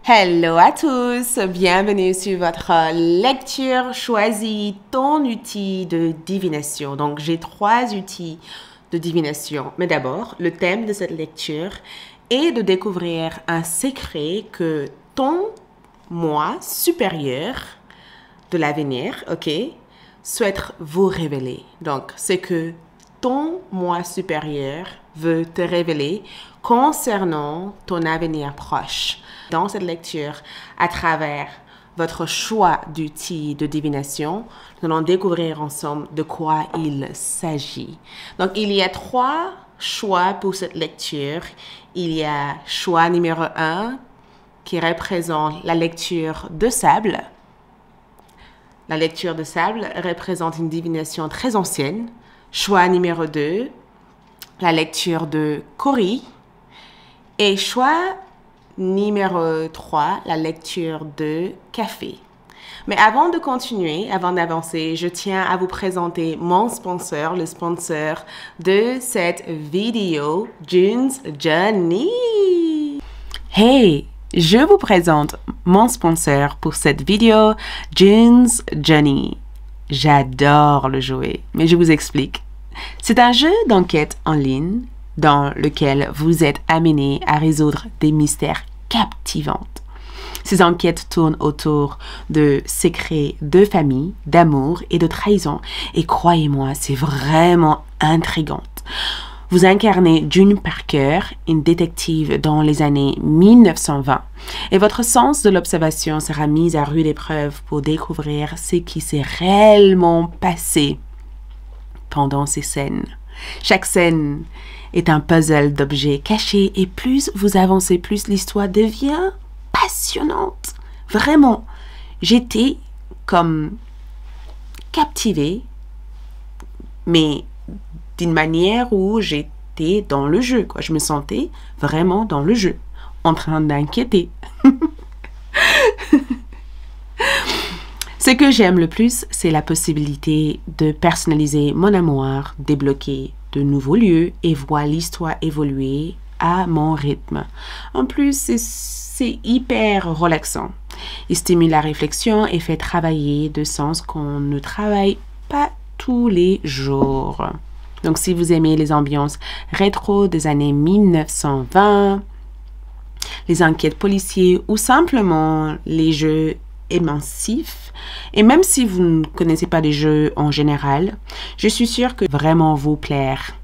Hello à tous, bienvenue sur votre lecture Choisis ton outil de divination. Donc, j'ai 3 outils de divination. Mais d'abord, le thème de cette lecture est de découvrir un secret que ton moi supérieur de l'avenir, souhaite vous révéler. Donc, c'est que ton moi supérieur veut te révéler concernant ton avenir proche. Dans cette lecture, à travers votre choix d'outils de divination, nous allons découvrir ensemble de quoi il s'agit. Donc, il y a 3 choix pour cette lecture. Il y a choix numéro 1 qui représente la lecture de sable. La lecture de sable représente une divination très ancienne. Choix numéro 2, la lecture de Cori. Et choix numéro 3, la lecture de café. Mais avant de continuer, avant d'avancer, je tiens à vous présenter mon sponsor, le sponsor de cette vidéo, June's Journey. Hey! Je vous présente mon sponsor pour cette vidéo, June's Journey. J'adore le jouer, mais je vous explique. C'est un jeu d'enquête en ligne dans lequel vous êtes amené à résoudre des mystères captivants. Ces enquêtes tournent autour de secrets de famille, d'amour et de trahison. Et croyez-moi, c'est vraiment intriguant. Vous incarnez June Parker, une détective dans les années 1920, et votre sens de l'observation sera mis à rude épreuve pour découvrir ce qui s'est réellement passé pendant ces scènes. Chaque scène est un puzzle d'objets cachés et plus vous avancez, plus l'histoire devient passionnante. Vraiment, j'étais comme captivée, mais d'une manière où j'étais dans le jeu, quoi. Je me sentais vraiment dans le jeu, en train d'inquiéter. Ce que j'aime le plus, c'est la possibilité de personnaliser mon amour, débloquer de nouveaux lieux et voir l'histoire évoluer à mon rythme. En plus, c'est hyper relaxant. Il stimule la réflexion et fait travailler de sens qu'on ne travaille pas tous les jours. Donc, si vous aimez les ambiances rétro des années 1920, les enquêtes policières ou simplement les jeux immersifs, et même si vous ne connaissez pas les jeux en général, je suis sûre que vraiment vous plaire.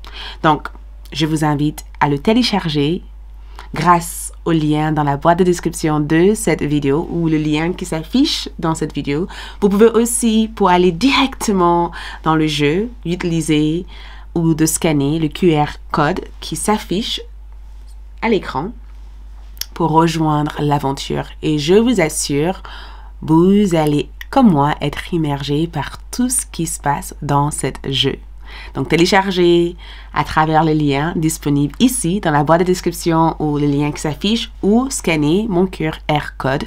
Donc, je vous invite à le télécharger grâce au lien dans la boîte de description de cette vidéo ou le lien qui s'affiche dans cette vidéo. Vous pouvez aussi, pour aller directement dans le jeu, utiliser ou de scanner le QR code qui s'affiche à l'écran pour rejoindre l'aventure. Et je vous assure, vous allez, comme moi, être immergé par tout ce qui se passe dans cet jeu. Donc, téléchargez à travers le lien disponible ici dans la boîte de description ou le lien qui s'affiche ou scannez mon QR code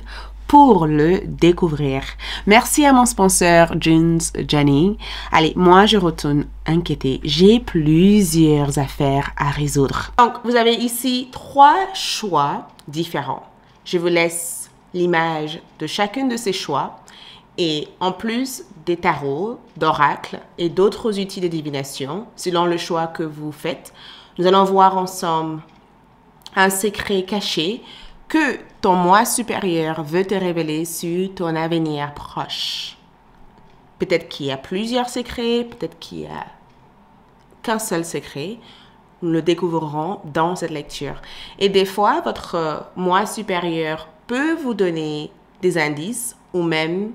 pour le découvrir. Merci à mon sponsor, June's Journey. Allez, moi, je retourne enquêter. J'ai plusieurs affaires à résoudre. Donc, vous avez ici 3 choix différents. Je vous laisse l'image de chacun de ces choix et en plus des tarots, d'oracles et d'autres outils de divination, selon le choix que vous faites, nous allons voir ensemble un secret caché que ton moi supérieur veut te révéler sur ton avenir proche. Peut-être qu'il y a plusieurs secrets, peut-être qu'il n'y a qu'un seul secret. Nous le découvrirons dans cette lecture. Et des fois, votre moi supérieur peut vous donner des indices ou même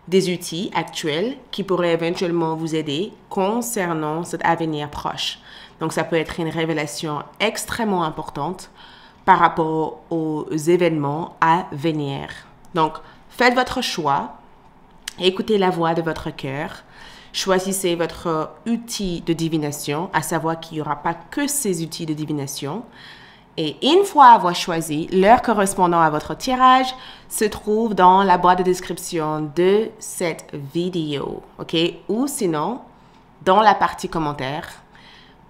des outils actuels qui pourraient éventuellement vous aider concernant cet avenir proche. Donc, ça peut être une révélation extrêmement importante par rapport aux événements à venir. Donc, faites votre choix, écoutez la voix de votre cœur, choisissez votre outil de divination, à savoir qu'il n'y aura pas que ces outils de divination. Et une fois avoir choisi l'heure correspondant à votre tirage, se trouve dans la boîte de description de cette vidéo, ok? Ou sinon, dans la partie commentaires,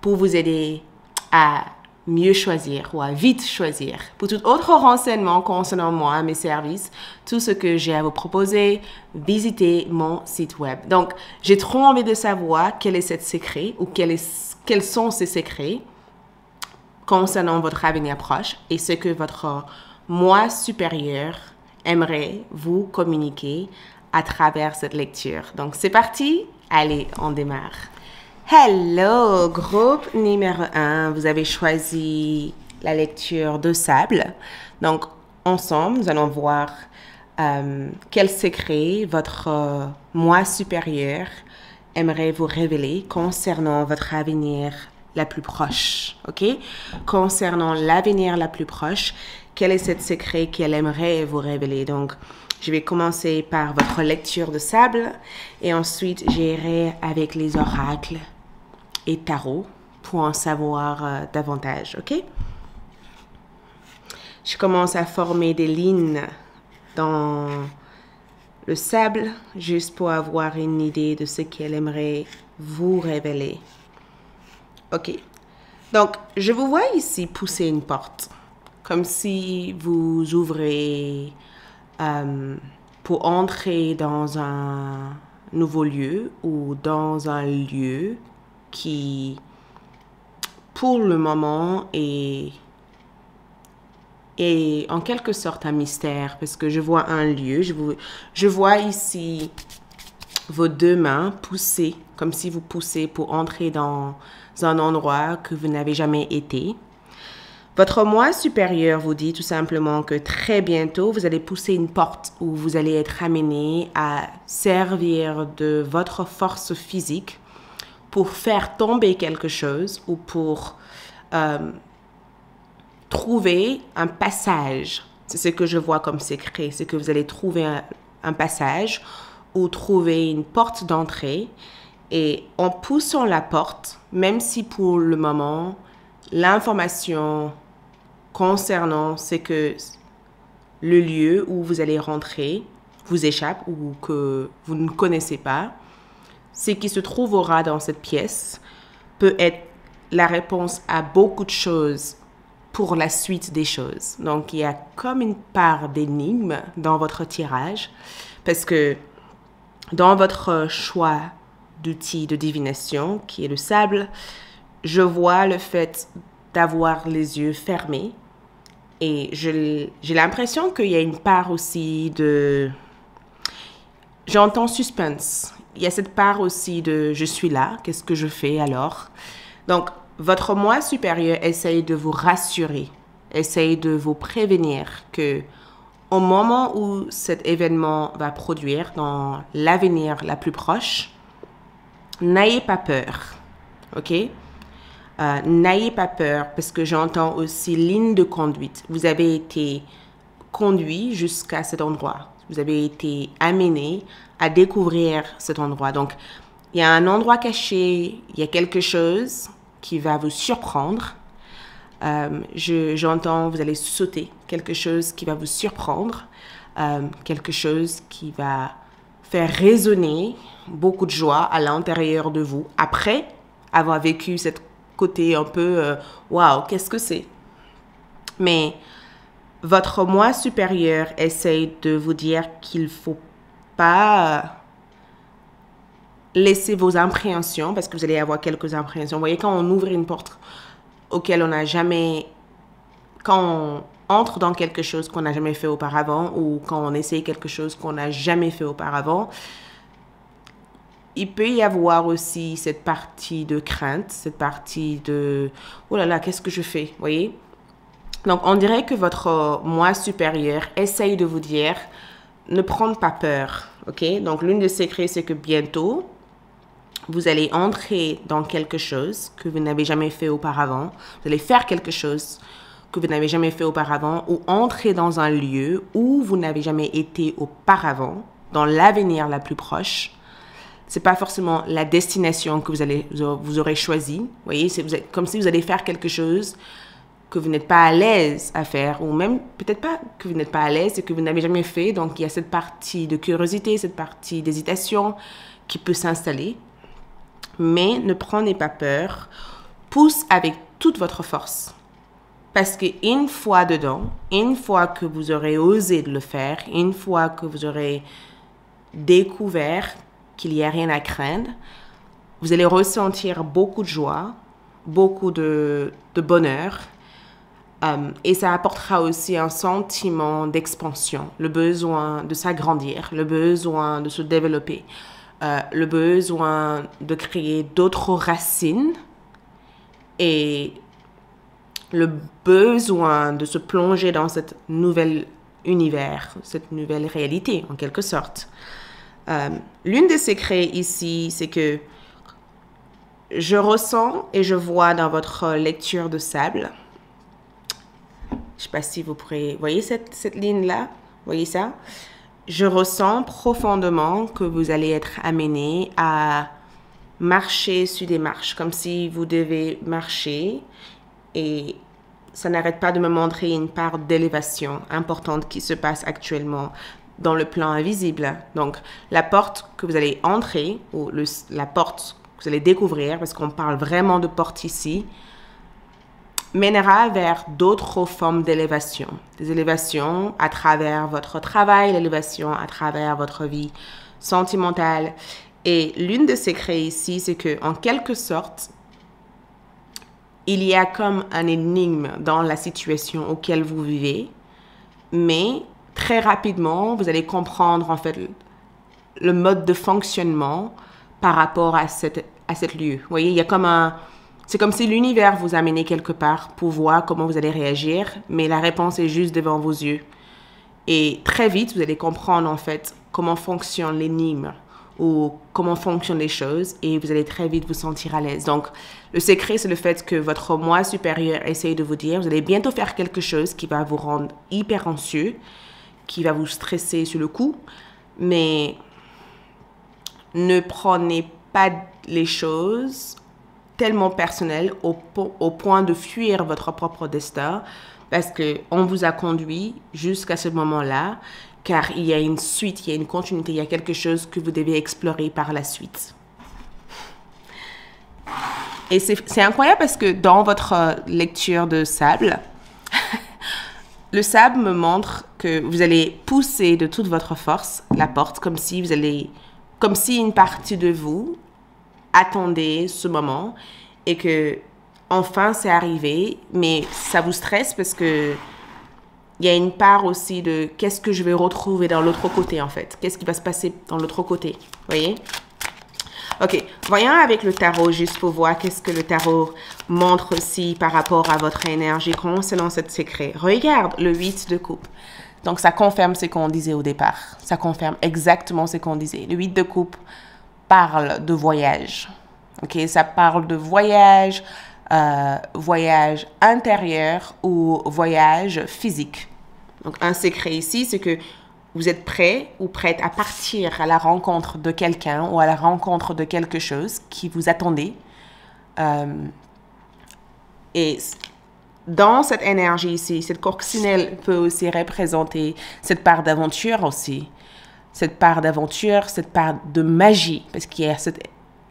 pour vous aider à mieux choisir ou à vite choisir. Pour tout autre renseignement concernant moi, mes services, tout ce que j'ai à vous proposer, visitez mon site web. Donc, j'ai trop envie de savoir quel est ce secret ou quels sont ces secrets concernant votre avenir proche et ce que votre moi supérieur aimerait vous communiquer à travers cette lecture. Donc, c'est parti. Allez, on démarre. Hello, groupe numéro 1. Vous avez choisi la lecture de Sable. Donc, ensemble, nous allons voir quel secret votre moi supérieur aimerait vous révéler concernant votre avenir la plus proche. OK? Concernant l'avenir la plus proche, quel est ce secret qu'elle aimerait vous révéler? Donc, je vais commencer par votre lecture de Sable et ensuite j'irai avec les oracles et tarot pour en savoir davantage, ok? Je commence à former des lignes dans le sable juste pour avoir une idée de ce qu'elle aimerait vous révéler. Ok. Donc, je vous vois ici pousser une porte, comme si vous ouvrez pour entrer dans un nouveau lieu ou dans un lieu qui, pour le moment, est en quelque sorte un mystère, parce que je vois un lieu, je vois ici vos deux mains pousser, comme si vous poussez pour entrer dans un endroit que vous n'avez jamais été. Votre moi supérieur vous dit tout simplement que très bientôt, vous allez pousser une porte où vous allez être amené à servir de votre force physique pour faire tomber quelque chose ou pour trouver un passage. C'est ce que je vois comme secret, c'est que vous allez trouver un passage ou trouver une porte d'entrée. Et en poussant la porte, même si pour le moment, l'information concernant ce que le lieu où vous allez rentrer vous échappe ou que vous ne connaissez pas, ce qui se trouvera dans cette pièce peut être la réponse à beaucoup de choses pour la suite des choses. Donc, il y a comme une part d'énigme dans votre tirage parce que dans votre choix d'outil de divination, qui est le sable, je vois le fait d'avoir les yeux fermés et j'ai l'impression qu'il y a une part aussi de... J'entends suspense. Il y a cette part aussi de « je suis là, qu'est-ce que je fais alors ?» Donc, votre moi supérieur essaye de vous rassurer, essaye de vous prévenir que au moment où cet événement va produire dans l'avenir la plus proche, n'ayez pas peur, ok? N'ayez pas peur parce que j'entends aussi ligne de conduite. Vous avez été conduit jusqu'à cet endroit. Vous avez été amené à découvrir cet endroit. Donc, il y a un endroit caché, il y a quelque chose qui va vous surprendre. J'entends, vous allez sauter, quelque chose qui va vous surprendre, quelque chose qui va faire résonner beaucoup de joie à l'intérieur de vous, après avoir vécu cette côté un peu waouh, qu'est-ce que c'est? Mais votre moi supérieur essaye de vous dire qu'il ne faut pas laisser vos appréhensions, parce que vous allez avoir quelques appréhensions. Vous voyez, quand on ouvre une porte auquel on n'a jamais... Quand on entre dans quelque chose qu'on n'a jamais fait auparavant ou quand on essaye quelque chose qu'on n'a jamais fait auparavant, il peut y avoir aussi cette partie de crainte, cette partie de « oh là là, qu'est-ce que je fais ?» Vous voyez? Donc, on dirait que votre moi supérieur essaye de vous dire « ne prendre pas peur ». Ok? Donc, l'une des secrets, c'est que bientôt, vous allez entrer dans quelque chose que vous n'avez jamais fait auparavant. Vous allez faire quelque chose que vous n'avez jamais fait auparavant ou entrer dans un lieu où vous n'avez jamais été auparavant, dans l'avenir la plus proche. C'est pas forcément la destination que vous aurez choisie. Vous voyez, c'est comme si vous allez faire quelque chose que vous n'êtes pas à l'aise à faire, ou même peut-être pas que vous n'êtes pas à l'aise, c'est que vous n'avez jamais fait. Donc, il y a cette partie de curiosité, cette partie d'hésitation qui peut s'installer. Mais ne prenez pas peur. Pousse avec toute votre force. Parce qu'une fois dedans, une fois que vous aurez osé de le faire, une fois que vous aurez découvert qu'il n'y a rien à craindre, vous allez ressentir beaucoup de joie, beaucoup de bonheur. Et ça apportera aussi un sentiment d'expansion, le besoin de s'agrandir, le besoin de se développer, le besoin de créer d'autres racines et le besoin de se plonger dans cette nouvel univers, cette nouvelle réalité en quelque sorte. L'une des secrets ici, c'est que je ressens et je vois dans votre lecture de sable. Je ne sais pas si vous pourrez... Voyez cette ligne-là? Voyez ça? Je ressens profondément que vous allez être amené à marcher sur des marches, comme si vous devez marcher et ça n'arrête pas de me montrer une part d'élévation importante qui se passe actuellement dans le plan invisible. Donc, la porte que vous allez entrer, ou la porte que vous allez découvrir, parce qu'on parle vraiment de porte ici, mènera vers d'autres formes d'élévation. Des élévations à travers votre travail, l'élévation à travers votre vie sentimentale. Et l'une des secrets ici, c'est que en quelque sorte, il y a comme un énigme dans la situation auquel vous vivez, mais très rapidement, vous allez comprendre en fait le mode de fonctionnement par rapport à cette lieu. Vous voyez, il y a comme c'est comme si l'univers vous amenait quelque part pour voir comment vous allez réagir, mais la réponse est juste devant vos yeux. Et très vite, vous allez comprendre en fait comment fonctionne l'énigme ou comment fonctionnent les choses et vous allez très vite vous sentir à l'aise. Donc, le secret, c'est le fait que votre moi supérieur essaye de vous dire, vous allez bientôt faire quelque chose qui va vous rendre hyper anxieux, qui va vous stresser sur le coup, mais ne prenez pas les choses tellement personnelles au point de fuir votre propre destin parce qu'on vous a conduit jusqu'à ce moment-là, car il y a une suite, il y a une continuité, il y a quelque chose que vous devez explorer par la suite. Et c'est incroyable parce que dans votre lecture de sable, le sable me montre que vous allez pousser de toute votre force la porte, comme si une partie de vous attendait ce moment et que enfin c'est arrivé, mais ça vous stresse parce que il y a une part aussi de qu'est-ce que je vais retrouver dans l'autre côté en fait, qu'est-ce qui va se passer dans l'autre côté, voyez? Ok, voyons avec le tarot juste pour voir qu'est-ce que le tarot montre aussi par rapport à votre énergie concernant ce secret. Regarde le 8 de coupe. Donc, ça confirme ce qu'on disait au départ. Ça confirme exactement ce qu'on disait. Le 8 de coupe parle de voyage. Ok, ça parle de voyage, voyage intérieur ou voyage physique. Donc, un secret ici, c'est que vous êtes prêt ou prête à partir à la rencontre de quelqu'un ou à la rencontre de quelque chose qui vous attendait. Et dans cette énergie ici, cette coccinelle peut aussi représenter cette part d'aventure aussi. Cette part d'aventure, cette part de magie. Parce qu'il y a cet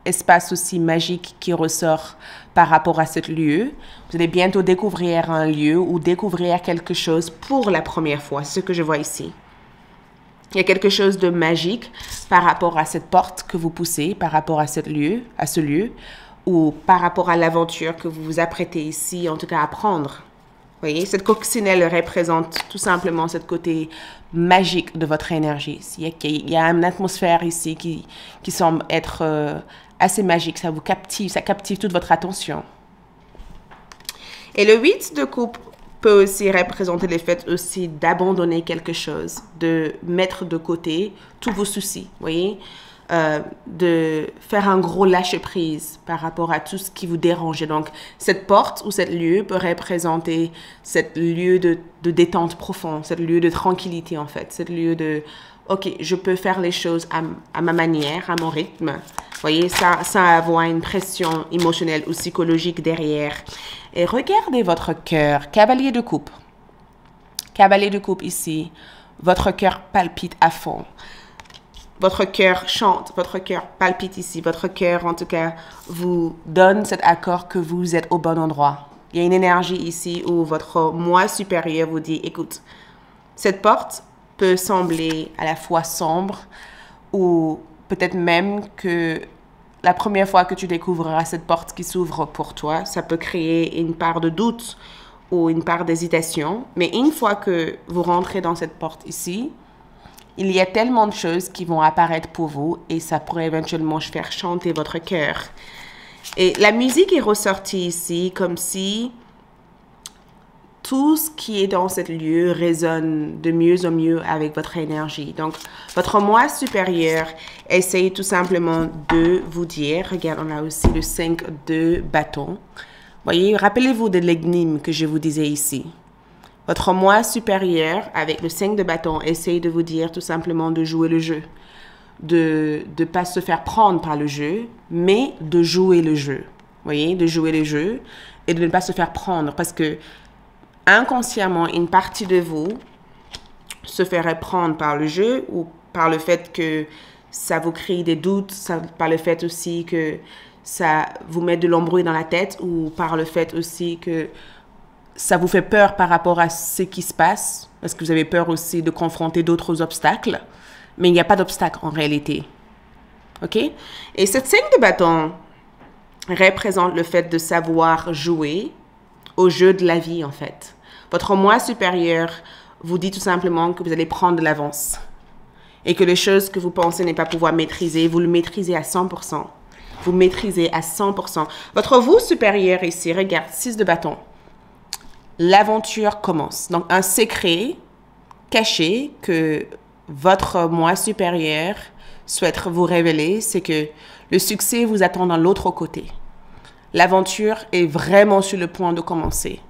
espace aussi magique qui ressort par rapport à ce lieu. Vous allez bientôt découvrir un lieu ou découvrir quelque chose pour la première fois. C'est ce que je vois ici. Il y a quelque chose de magique par rapport à cette porte que vous poussez, par rapport à ce lieu, ou par rapport à l'aventure que vous vous apprêtez ici, en tout cas à prendre. Vous voyez, cette coccinelle représente tout simplement ce côté magique de votre énergie. Il y a une atmosphère ici qui semble être assez magique, ça captive toute votre attention. Et le 8 de coupe peut aussi représenter le fait aussi d'abandonner quelque chose, de mettre de côté tous vos soucis, vous voyez, de faire un gros lâcher-prise par rapport à tout ce qui vous dérange. Donc, cette porte ou cet lieu peut représenter cet lieu de détente profonde, cet lieu de tranquillité en fait, cet lieu de « Ok, je peux faire les choses à ma manière, à mon rythme ». Vous voyez, sans avoir une pression émotionnelle ou psychologique derrière. Et regardez votre cœur, cavalier de coupe. Cavalier de coupe ici, votre cœur palpite à fond. Votre cœur chante, votre cœur palpite ici. Votre cœur, en tout cas, vous donne cet accord que vous êtes au bon endroit. Il y a une énergie ici où votre moi supérieur vous dit, écoute, cette porte peut sembler à la fois sombre ou peut-être même que la première fois que tu découvriras cette porte qui s'ouvre pour toi, ça peut créer une part de doute ou une part d'hésitation. Mais une fois que vous rentrez dans cette porte ici, il y a tellement de choses qui vont apparaître pour vous et ça pourrait éventuellement faire chanter votre cœur. Et la musique est ressortie ici comme si tout ce qui est dans ce lieu résonne de mieux en mieux avec votre énergie. Donc, votre moi supérieur essaye tout simplement de vous dire, regarde, on a aussi le 5 de bâton. Voyez, rappelez-vous de l'énigme que je vous disais ici. Votre moi supérieur, avec le 5 de bâton, essaye de vous dire tout simplement de jouer le jeu. De ne pas se faire prendre par le jeu, mais de jouer le jeu. Voyez, de jouer le jeu et de ne pas se faire prendre parce que inconsciemment, une partie de vous se ferait prendre par le jeu ou par le fait que ça vous crée des doutes, par le fait aussi que ça vous met de l'embrouille dans la tête ou par le fait aussi que ça vous fait peur par rapport à ce qui se passe parce que vous avez peur aussi de confronter d'autres obstacles. Mais il n'y a pas d'obstacle en réalité. OK? Et cette 5 de bâton représente le fait de savoir jouer au jeu de la vie, en fait. Votre moi supérieur vous dit tout simplement que vous allez prendre de l'avance et que les choses que vous pensez ne pas pouvoir maîtriser, vous le maîtrisez à 100%. Vous maîtrisez à 100%. Votre vous supérieur ici, regarde, 6 de bâton. L'aventure commence. Donc, un secret caché que votre moi supérieur souhaite vous révéler, c'est que le succès vous attend dans l'autre côté. L'aventure est vraiment sur le point de commencer.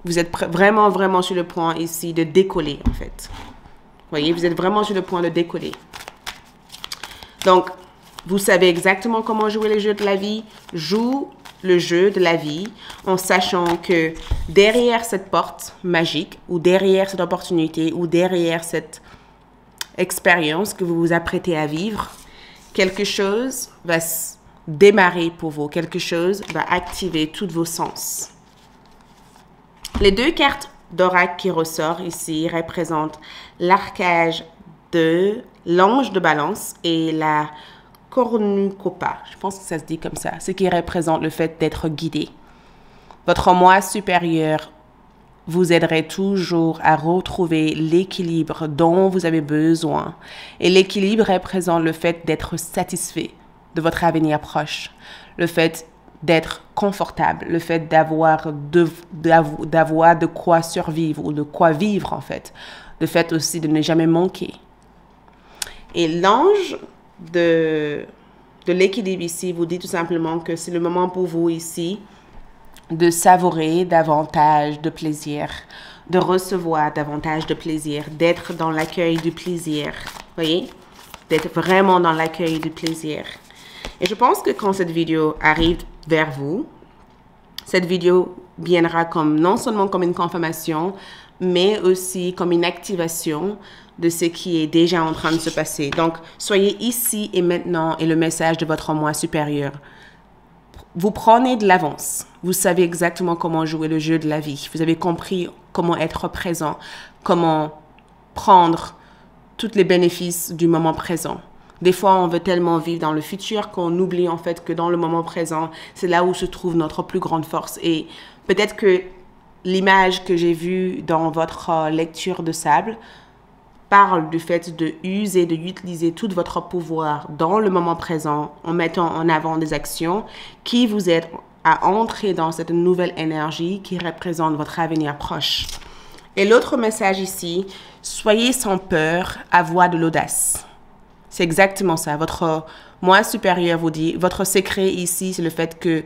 Vous êtes vraiment sur le point ici de décoller, en fait. Vous voyez, vous êtes vraiment sur le point de décoller. Donc, vous savez exactement comment jouer les jeux de la vie. Joue le jeu de la vie en sachant que derrière cette porte magique ou derrière cette opportunité ou derrière cette expérience que vous vous apprêtez à vivre, quelque chose va démarrer pour vous. Quelque chose va activer tous vos sens. Les deux cartes d'oracle qui ressortent ici représentent l'archange de l'ange de balance et la cornucopa. Je pense que ça se dit comme ça. Ce qui représente le fait d'être guidé. Votre moi supérieur vous aiderait toujours à retrouver l'équilibre dont vous avez besoin. Et l'équilibre représente le fait d'être satisfait de votre avenir proche, le fait d'être confortable, le fait d'avoir de quoi survivre ou de quoi vivre en fait, le fait aussi de ne jamais manquer. Et l'ange de l'équilibre ici vous dit tout simplement que c'est le moment pour vous ici de savourer davantage de plaisir, de recevoir davantage de plaisir, d'être dans l'accueil du plaisir, voyez, d'être vraiment dans l'accueil du plaisir. Et je pense que quand cette vidéo arrive vers vous, cette vidéo viendra comme non seulement comme une confirmation, mais aussi comme une activation de ce qui est déjà en train de se passer. Donc, soyez ici et maintenant et le message de votre moi supérieur. Vous prenez de l'avance. Vous savez exactement comment jouer le jeu de la vie. Vous avez compris comment être présent, comment prendre tous les bénéfices du moment présent. Des fois, on veut tellement vivre dans le futur qu'on oublie en fait que dans le moment présent, c'est là où se trouve notre plus grande force. Et peut-être que l'image que j'ai vue dans votre lecture de sable parle du fait de user, d'utiliser tout votre pouvoir dans le moment présent en mettant en avant des actions qui vous aident à entrer dans cette nouvelle énergie qui représente votre avenir proche. Et l'autre message ici, soyez sans peur, avoir de l'audace. C'est exactement ça. Votre moi supérieur vous dit, votre secret ici, c'est le fait que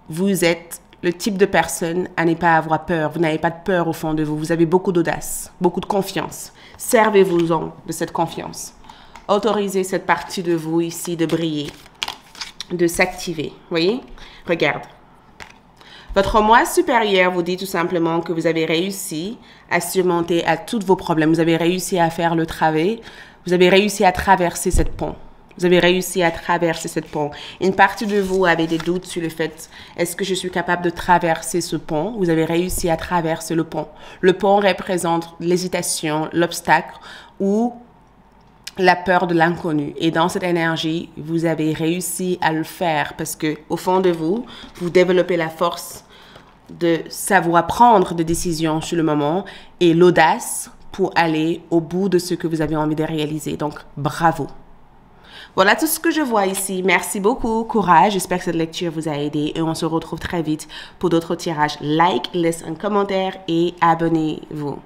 vous êtes le type de personne à ne pas avoir peur. Vous n'avez pas de peur au fond de vous. Vous avez beaucoup d'audace, beaucoup de confiance. Servez-vous-en de cette confiance. Autorisez cette partie de vous ici de briller, de s'activer. Voyez? Regarde. Votre moi supérieur vous dit tout simplement que vous avez réussi à surmonter à tous vos problèmes. Vous avez réussi à faire le travail. Vous avez réussi à traverser cette pont. Vous avez réussi à traverser ce pont. Une partie de vous avait des doutes sur le fait, est-ce que je suis capable de traverser ce pont? Vous avez réussi à traverser le pont. Le pont représente l'hésitation, l'obstacle ou la peur de l'inconnu. Et dans cette énergie, vous avez réussi à le faire parce que au fond de vous, vous développez la force de savoir prendre des décisions sur le moment et l'audace pour aller au bout de ce que vous avez envie de réaliser. Donc, bravo. Voilà tout ce que je vois ici. Merci beaucoup. Courage. J'espère que cette lecture vous a aidé et on se retrouve très vite pour d'autres tirages. Like, laisse un commentaire et abonnez-vous.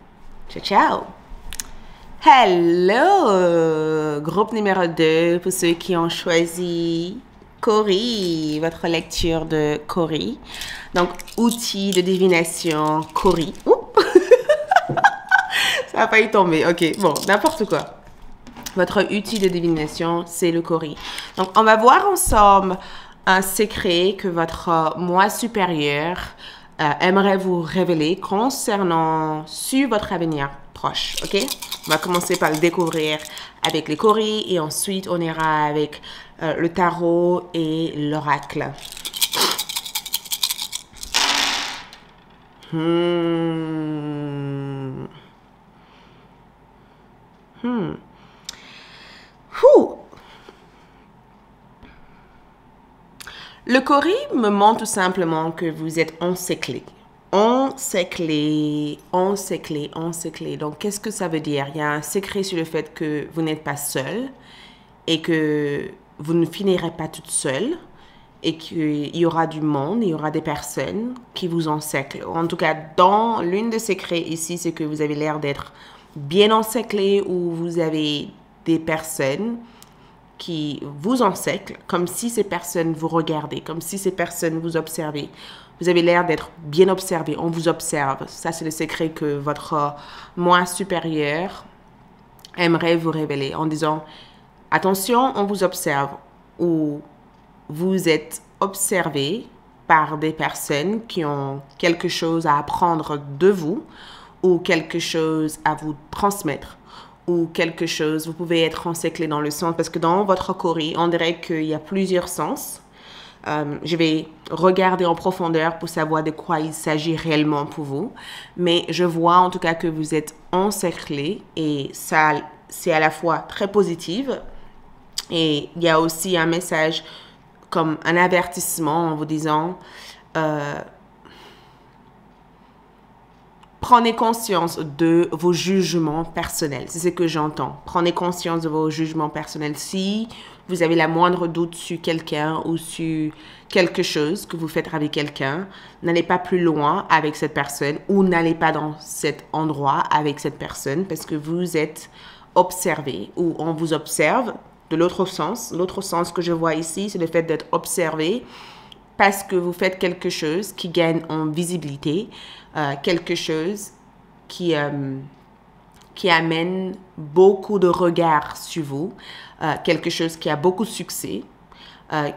Ciao, ciao. Hello. Groupe numéro 2 pour ceux qui ont choisi Cori, votre lecture de Cori. Donc, outil de divination Cori. Ça a failli tomber. Ok, bon, n'importe quoi. Votre outil de divination, c'est le Cori. Donc, on va voir ensemble un secret que votre moi supérieur aimerait vous révéler concernant sur votre avenir proche. Ok? On va commencer par le découvrir avec les Cori et ensuite on ira avec le tarot et l'oracle. Le Cori me montre tout simplement que vous êtes encerclé. Encerclé. Donc, qu'est-ce que ça veut dire? Il y a un secret sur le fait que vous n'êtes pas seul et que vous ne finirez pas toute seule et qu'il y aura du monde, il y aura des personnes qui vous encerclent. En tout cas, dans l'une des secrets ici, c'est que vous avez l'air d'être bien encerclé ou vous avez des personnes qui vous encerclent, comme si ces personnes vous regardaient, comme si ces personnes vous observaient. Vous avez l'air d'être bien observé, on vous observe. Ça, c'est le secret que votre moi supérieur aimerait vous révéler en disant « Attention, on vous observe » ou « Vous êtes observé par des personnes qui ont quelque chose à apprendre de vous ou quelque chose à vous transmettre. » ou quelque chose, vous pouvez être encerclé dans le sens, parce que dans votre Cori, on dirait qu'il y a plusieurs sens. Je vais regarder en profondeur pour savoir de quoi il s'agit réellement pour vous. Mais je vois en tout cas que vous êtes encerclé et ça, c'est à la fois très positif. Et il y a aussi un message comme un avertissement en vous disant prenez conscience de vos jugements personnels. C'est ce que j'entends. Prenez conscience de vos jugements personnels. Si vous avez la moindre doute sur quelqu'un ou sur quelque chose que vous faites avec quelqu'un, n'allez pas plus loin avec cette personne ou n'allez pas dans cet endroit avec cette personne parce que vous êtes observé ou on vous observe de l'autre sens. L'autre sens que je vois ici, c'est le fait d'être observé parce que vous faites quelque chose qui gagne en visibilité, quelque chose qui amène beaucoup de regards sur vous, quelque chose qui a beaucoup de succès,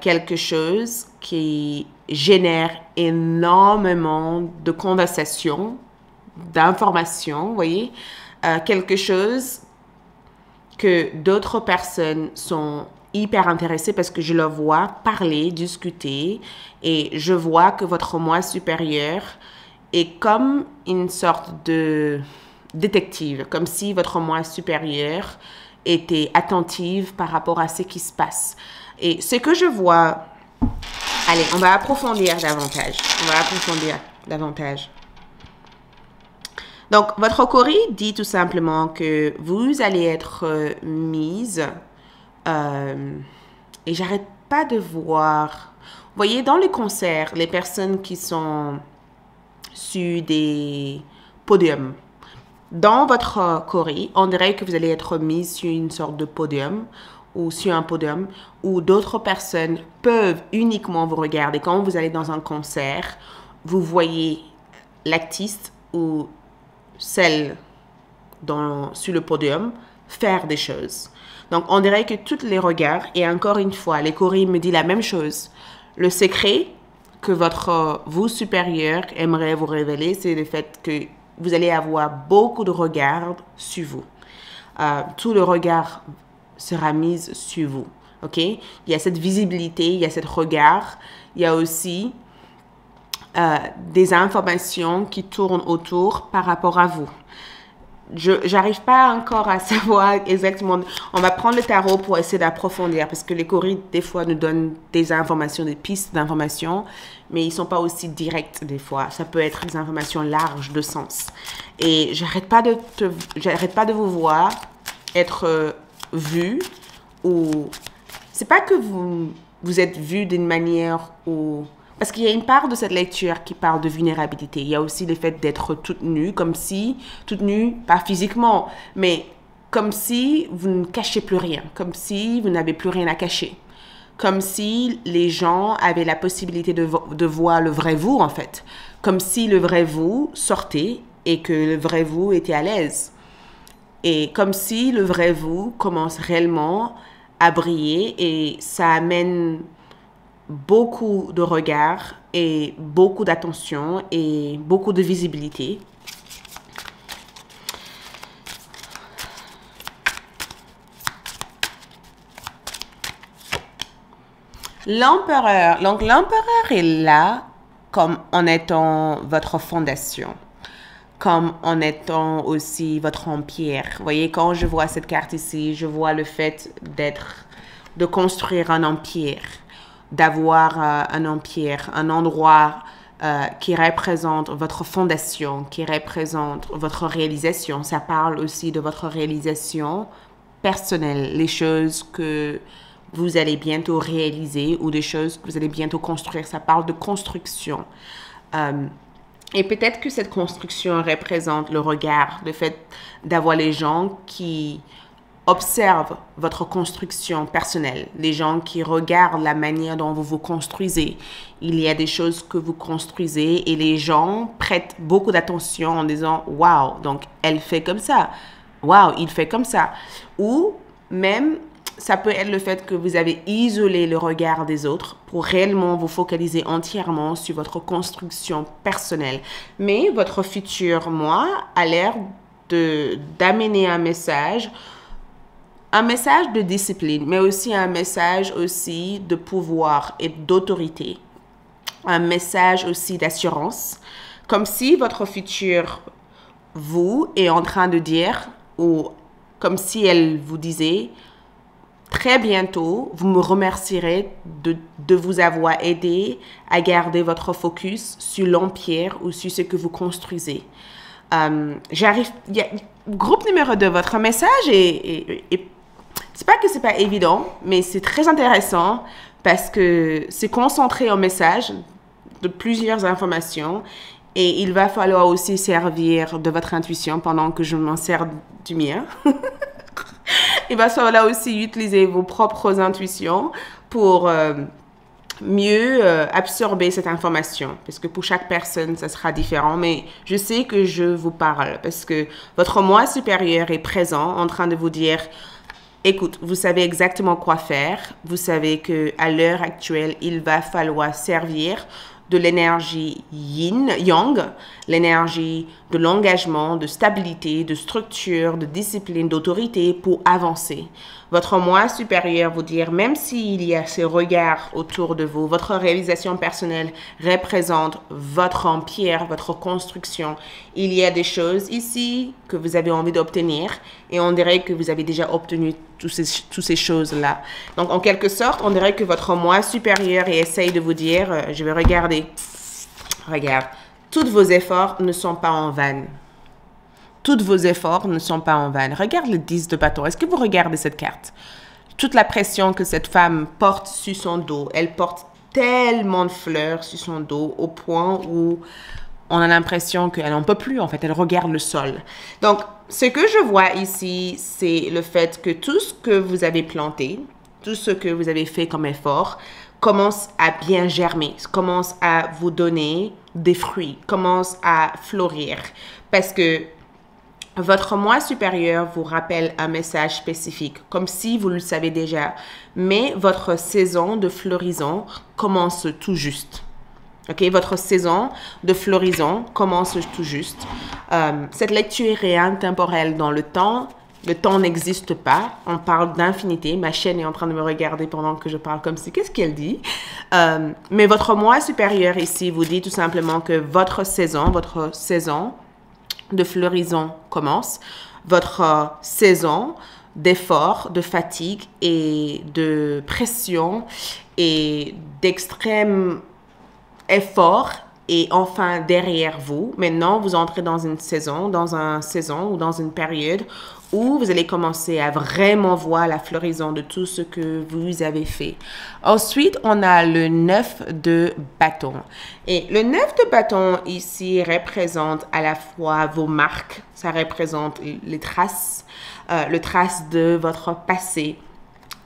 quelque chose qui génère énormément de conversations, d'informations, vous voyez, quelque chose que d'autres personnes sont hyper intéressée parce que je le vois parler, discuter et je vois que votre moi supérieur est comme une sorte de détective, comme si votre moi supérieur était attentive par rapport à ce qui se passe. Et ce que je vois, allez, on va approfondir davantage. Donc, votre Cori dit tout simplement que vous allez être mise et j'arrête pas de voir. Vous voyez, dans les concerts, les personnes qui sont sur des podiums, dans votre Cori, on dirait que vous allez être mise sur une sorte de podium ou sur un podium où d'autres personnes peuvent uniquement vous regarder. Quand vous allez dans un concert, vous voyez l'artiste ou celle sur le podium faire des choses. Donc, on dirait que tous les regards, et encore une fois, les Cori me disent la même chose. Le secret que votre vous supérieur aimerait vous révéler, c'est le fait que vous allez avoir beaucoup de regards sur vous. Tout le regard sera mis sur vous. ok? Il y a cette visibilité, il y a cet regard, il y a aussi des informations qui tournent autour par rapport à vous. J'arrive pas encore à savoir exactement. On va prendre le tarot pour essayer d'approfondir parce que les courriers, des fois, nous donnent des informations, des pistes d'informations, mais ils sont pas aussi directs des fois. Ça peut être des informations larges de sens. Et j'arrête pas de vous voir être vu ou c'est pas que vous êtes vu d'une manière où parce qu'il y a une part de cette lecture qui parle de vulnérabilité. Il y a aussi le fait d'être toute nue, toute nue, pas physiquement, mais comme si vous ne cachez plus rien, comme si vous n'avez plus rien à cacher, comme si les gens avaient la possibilité de voir le vrai vous, en fait, comme si le vrai vous sortait et que le vrai vous était à l'aise, et comme si le vrai vous commence réellement à briller et ça amène beaucoup de regards et beaucoup d'attention et beaucoup de visibilité. L'empereur. Donc, l'empereur est là comme en étant votre fondation, comme en étant aussi votre empire. Vous voyez, quand je vois cette carte ici, je vois le fait de construire un empire, d'avoir un empire, un endroit qui représente votre fondation, qui représente votre réalisation. Ça parle aussi de votre réalisation personnelle, les choses que vous allez bientôt réaliser ou des choses que vous allez bientôt construire. Ça parle de construction. Et peut-être que cette construction représente le regard, le fait d'avoir les gens qui observent votre construction personnelle, les gens qui regardent la manière dont vous vous construisez. Il y a des choses que vous construisez et les gens prêtent beaucoup d'attention en disant « Wow, donc elle fait comme ça. Wow, il fait comme ça. » Ou même, ça peut être le fait que vous avez isolé le regard des autres pour réellement vous focaliser entièrement sur votre construction personnelle. Mais votre futur moi a l'air d'amener un message de discipline, mais aussi un message aussi de pouvoir et d'autorité. Un message aussi d'assurance, comme si votre futur vous est en train de dire, ou comme si elle vous disait, très bientôt, vous me remercierez de vous avoir aidé à garder votre focus sur l'empire ou sur ce que vous construisez. Groupe numéro 2, votre message c'est pas que c'est pas évident, mais c'est très intéressant parce que c'est concentré en message de plusieurs informations et il va falloir aussi servir de votre intuition pendant que je m'en sers du mien. Il va falloir aussi utiliser vos propres intuitions pour mieux absorber cette information parce que pour chaque personne, ça sera différent, mais je sais que je vous parle parce que votre moi supérieur est présent en train de vous dire écoute, vous savez exactement quoi faire. Vous savez qu'à l'heure actuelle, il va falloir servir de l'énergie yin-yang, l'énergie de l'engagement, de stabilité, de structure, de discipline, d'autorité pour avancer. Votre moi supérieur vous dire, même s'il y a ces regards autour de vous, votre réalisation personnelle représente votre empire, votre construction. Il y a des choses ici que vous avez envie d'obtenir et on dirait que vous avez déjà obtenu toutes ces choses-là. Donc, en quelque sorte, on dirait que votre moi supérieur essaye de vous dire, je vais regarder, regarde, tous vos efforts ne sont pas en vain. Tous vos efforts ne sont pas en vain. Regarde le 10 de bâton. Est-ce que vous regardez cette carte? Toute la pression que cette femme porte sur son dos. Elle porte tellement de fleurs sur son dos au point où on a l'impression qu'elle n'en peut plus. En fait, elle regarde le sol. Donc, ce que je vois ici, c'est le fait que tout ce que vous avez planté, tout ce que vous avez fait comme effort, commence à bien germer, commence à vous donner des fruits, commence à fleurir. Parce que votre moi supérieur vous rappelle un message spécifique, comme si vous le savez déjà, mais votre saison de floraison commence tout juste. Ok, votre saison de floraison commence tout juste. Cette lecture est intemporelle dans le temps Le temps n'existe pas. On parle d'infinité. Ma chaîne est en train de me regarder pendant que je parle comme si. Qu'est-ce qu'elle dit? Mais votre moi supérieur ici vous dit tout simplement que votre saison de floraison commence. Votre saison d'effort, de fatigue et de pression et d'extrême effort et enfin derrière vous. Maintenant, vous entrez dans une saison, ou dans une période où vous allez commencer à vraiment voir la floraison de tout ce que vous avez fait. Ensuite, on a le 9 de bâton. Et le 9 de bâton ici représente à la fois vos marques, ça représente les traces, le trace de votre passé,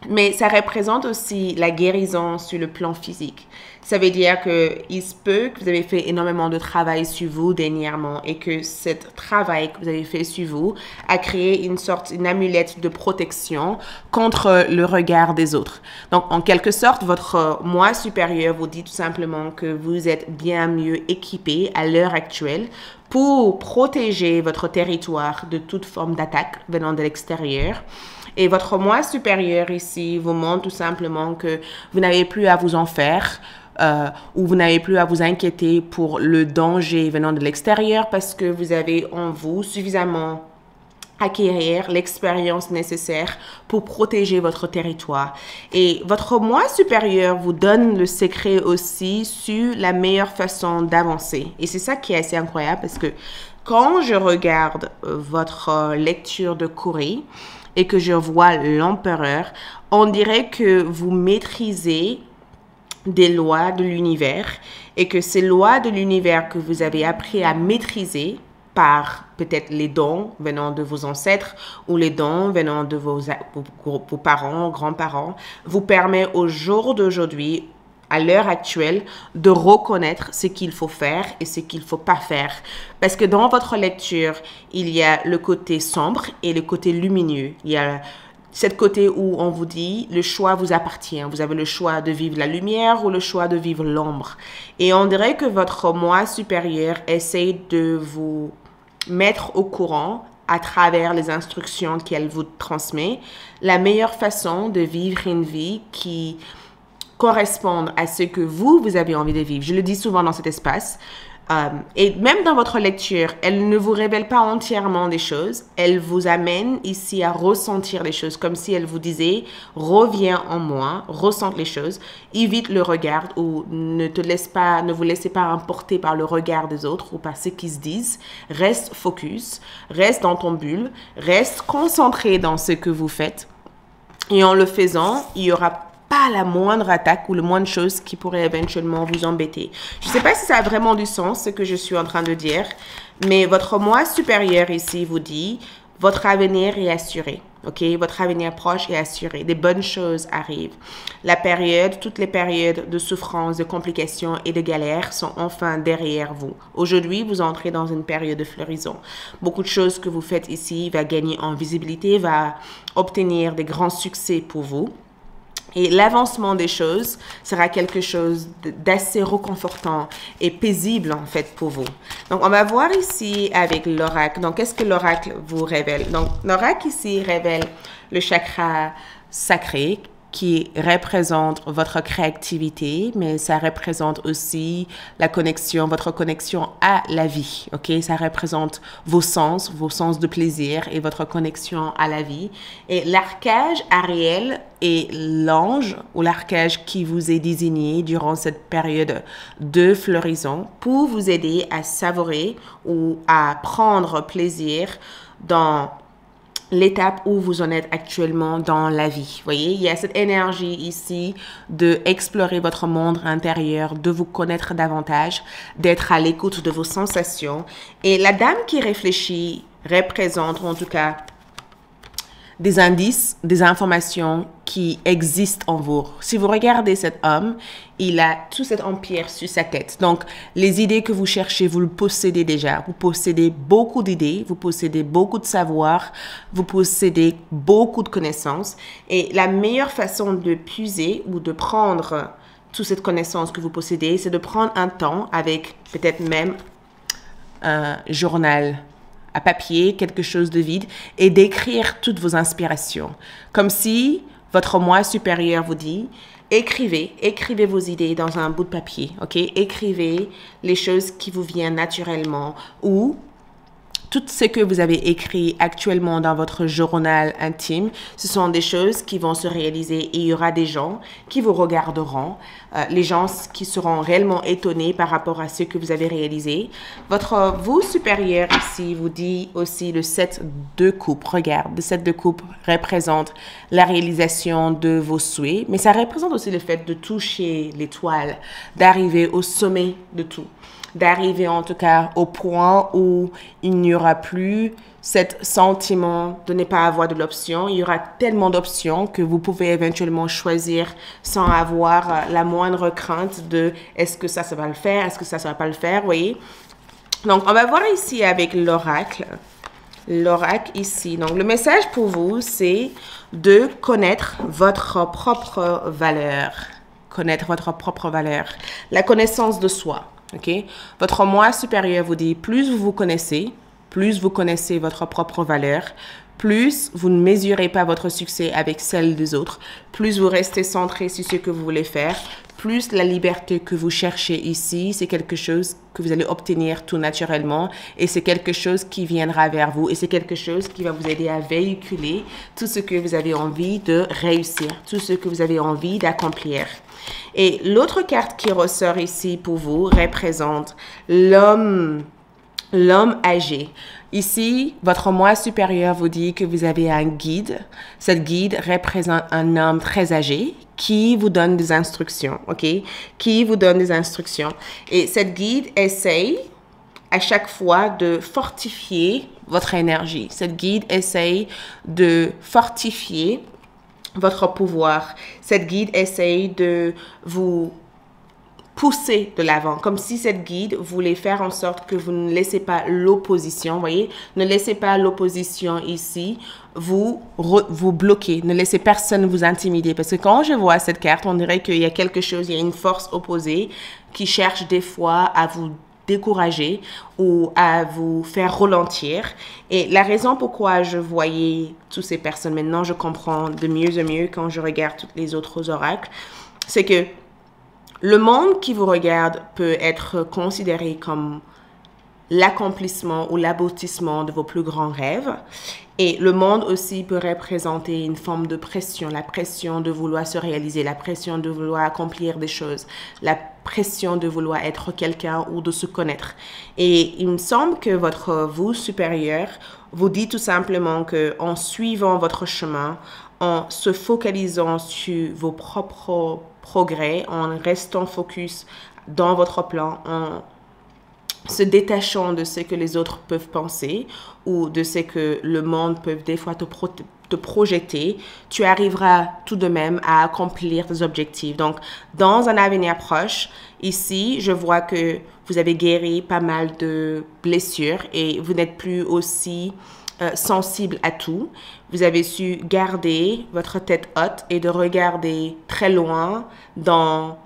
mais ça représente aussi la guérison sur le plan physique. Ça veut dire qu'il se peut que vous avez fait énormément de travail sur vous dernièrement et que ce travail que vous avez fait sur vous a créé une amulette de protection contre le regard des autres. Donc, en quelque sorte, votre moi supérieur vous dit tout simplement que vous êtes bien mieux équipé à l'heure actuelle pour protéger votre territoire de toute forme d'attaque venant de l'extérieur. Et votre moi supérieur ici vous montre tout simplement que vous n'avez plus à vous en faire ou vous n'avez plus à vous inquiéter pour le danger venant de l'extérieur parce que vous avez en vous suffisamment acquérir l'expérience nécessaire pour protéger votre territoire. Et votre moi supérieur vous donne le secret aussi sur la meilleure façon d'avancer. Et c'est ça qui est assez incroyable parce que quand je regarde votre lecture de Corée et que je vois l'empereur, on dirait que vous maîtrisez des lois de l'univers et que ces lois de l'univers que vous avez appris à maîtriser par peut-être les dons venant de vos ancêtres ou les dons venant de vos parents, grands-parents, vous permet au jour d'aujourd'hui, à l'heure actuelle, de reconnaître ce qu'il faut faire et ce qu'il ne faut pas faire. Parce que dans votre lecture, il y a le côté sombre et le côté lumineux. Il y a cette côté où on vous dit, le choix vous appartient. Vous avez le choix de vivre la lumière ou le choix de vivre l'ombre. Et on dirait que votre moi supérieur essaie de vous mettre au courant à travers les instructions qu'elle vous transmet, la meilleure façon de vivre une vie qui corresponde à ce que vous avez envie de vivre. Je le dis souvent dans cet espace. Et même dans votre lecture, elle ne vous révèle pas entièrement des choses. Elle vous amène ici à ressentir les choses, comme si elle vous disait « Reviens en moi, ressente les choses, évite le regard ou ne vous laissez pas emporter par le regard des autres ou par ce qu'ils se disent. Reste focus, reste dans ton bulle, reste concentré dans ce que vous faites. Et en le faisant, il y aura pas la moindre attaque ou le moindre chose qui pourrait éventuellement vous embêter. Je ne sais pas si ça a vraiment du sens, ce que je suis en train de dire, mais votre moi supérieur ici vous dit, votre avenir est assuré, ok? Votre avenir proche est assuré. Des bonnes choses arrivent. Toutes les périodes de souffrance, de complications et de galères sont enfin derrière vous. Aujourd'hui, vous entrez dans une période de floraison. Beaucoup de choses que vous faites ici va gagner en visibilité, va obtenir des grands succès pour vous. Et l'avancement des choses sera quelque chose d'assez réconfortant et paisible en fait pour vous. Donc, on va voir ici avec l'oracle. Donc, qu'est-ce que l'oracle vous révèle? Donc, l'oracle ici révèle le chakra sacré qui représente votre créativité, mais ça représente aussi votre connexion à la vie, ok? Ça représente vos sens de plaisir et votre connexion à la vie. Et l'archange Ariel est l'ange ou l'archange qui vous est désigné durant cette période de floraison pour vous aider à savourer ou à prendre plaisir dans l'étape où vous en êtes actuellement dans la vie. Vous voyez, il y a cette énergie ici de explorer votre monde intérieur, de vous connaître davantage, d'être à l'écoute de vos sensations. Et la dame qui réfléchit représente, en tout cas, des indices, des informations qui existent en vous. Si vous regardez cet homme, il a tout cet empire sur sa tête. Donc, les idées que vous cherchez, vous le possédez déjà. Vous possédez beaucoup d'idées, vous possédez beaucoup de savoir, vous possédez beaucoup de connaissances. Et la meilleure façon de puiser ou de prendre toute cette connaissance que vous possédez, c'est de prendre un temps avec peut-être même un journal à papier, quelque chose de vide, et d'écrire toutes vos inspirations. Comme si votre moi supérieur vous dit, écrivez vos idées dans un bout de papier, ok? Écrivez les choses qui vous viennent naturellement ou tout ce que vous avez écrit actuellement dans votre journal intime, ce sont des choses qui vont se réaliser et il y aura des gens qui vous regarderont, les gens qui seront réellement étonnés par rapport à ce que vous avez réalisé. Votre vous supérieur ici vous dit aussi le 7 de coupe. Regarde, le 7 de coupe représente la réalisation de vos souhaits, mais ça représente aussi le fait de toucher l'étoile, d'arriver au sommet de tout. D'arriver en tout cas au point où il n'y aura plus cet sentiment de ne pas avoir de l'option. Il y aura tellement d'options que vous pouvez éventuellement choisir sans avoir la moindre crainte de est-ce que ça va le faire, est-ce que ça va pas le faire, vous voyez. Donc, on va voir ici avec l'oracle. L'oracle ici. Donc, le message pour vous, c'est de connaître votre propre valeur. Connaître votre propre valeur. La connaissance de soi. Okay? Votre moi supérieur vous dit, plus vous connaissez votre propre valeur, plus vous ne mesurez pas votre succès avec celle des autres, plus vous restez centré sur ce que vous voulez faire, plus la liberté que vous cherchez ici, c'est quelque chose que vous allez obtenir tout naturellement et c'est quelque chose qui viendra vers vous et c'est quelque chose qui va vous aider à véhiculer tout ce que vous avez envie de réussir, tout ce que vous avez envie d'accomplir. Et l'autre carte qui ressort ici pour vous représente l'homme âgé. Ici, votre moi supérieur vous dit que vous avez un guide. Cette guide représente un homme très âgé qui vous donne des instructions, ok? Qui vous donne des instructions. Et cette guide essaye à chaque fois de fortifier votre énergie. Cette guide essaye de fortifier votre pouvoir. Cette guide essaye de vous pousser de l'avant, comme si cette guide voulait faire en sorte que vous ne laissez pas l'opposition, vous voyez, ne laissez pas l'opposition ici vous bloquer, ne laissez personne vous intimider, parce que quand je vois cette carte, on dirait qu'il y a quelque chose, il y a une force opposée qui cherche des fois à vous décourager ou à vous faire ralentir. Et la raison pourquoi je voyais toutes ces personnes, maintenant je comprends de mieux en mieux quand je regarde tous les autres oracles, c'est que le monde qui vous regarde peut être considéré comme l'accomplissement ou l'aboutissement de vos plus grands rêves. Et le monde aussi peut représenter une forme de pression, la pression de vouloir se réaliser, la pression de vouloir accomplir des choses, la pression de vouloir être quelqu'un ou de se connaître. Et il me semble que votre vous supérieur vous dit tout simplement qu'en suivant votre chemin, en se focalisant sur vos propres progrès, en restant focus dans votre plan, en se détachant de ce que les autres peuvent penser ou de ce que le monde peut des fois te projeter, tu arriveras tout de même à accomplir tes objectifs. Donc, dans un avenir proche, ici, je vois que vous avez guéri pas mal de blessures et vous n'êtes plus aussi sensible à tout. Vous avez su garder votre tête haute et de regarder très loin dans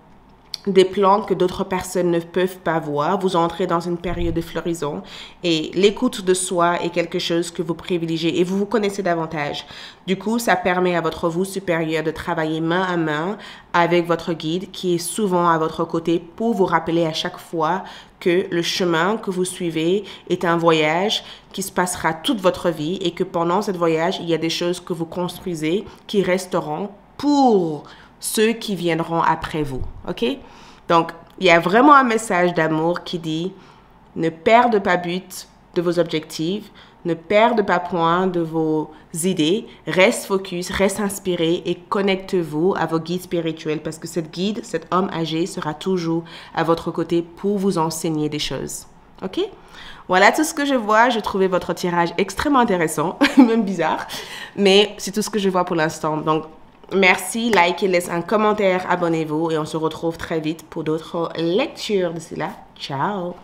des plans que d'autres personnes ne peuvent pas voir. Vous entrez dans une période de floraison et l'écoute de soi est quelque chose que vous privilégiez et vous vous connaissez davantage. Du coup, ça permet à votre vous supérieur de travailler main à main avec votre guide qui est souvent à votre côté pour vous rappeler à chaque fois que le chemin que vous suivez est un voyage qui se passera toute votre vie et que pendant ce voyage, il y a des choses que vous construisez qui resteront pour ceux qui viendront après vous, ok? Donc, il y a vraiment un message d'amour qui dit « Ne perdez pas but de vos objectifs, ne perdez pas point de vos idées, reste focus, reste inspiré et connectez-vous à vos guides spirituels parce que cette guide, cet homme âgé sera toujours à votre côté pour vous enseigner des choses, ok? Voilà tout ce que je vois. Je trouvais votre tirage extrêmement intéressant, même bizarre, mais c'est tout ce que je vois pour l'instant. Donc, merci, likez, laissez un commentaire, abonnez-vous et on se retrouve très vite pour d'autres lectures. D'ici là, ciao!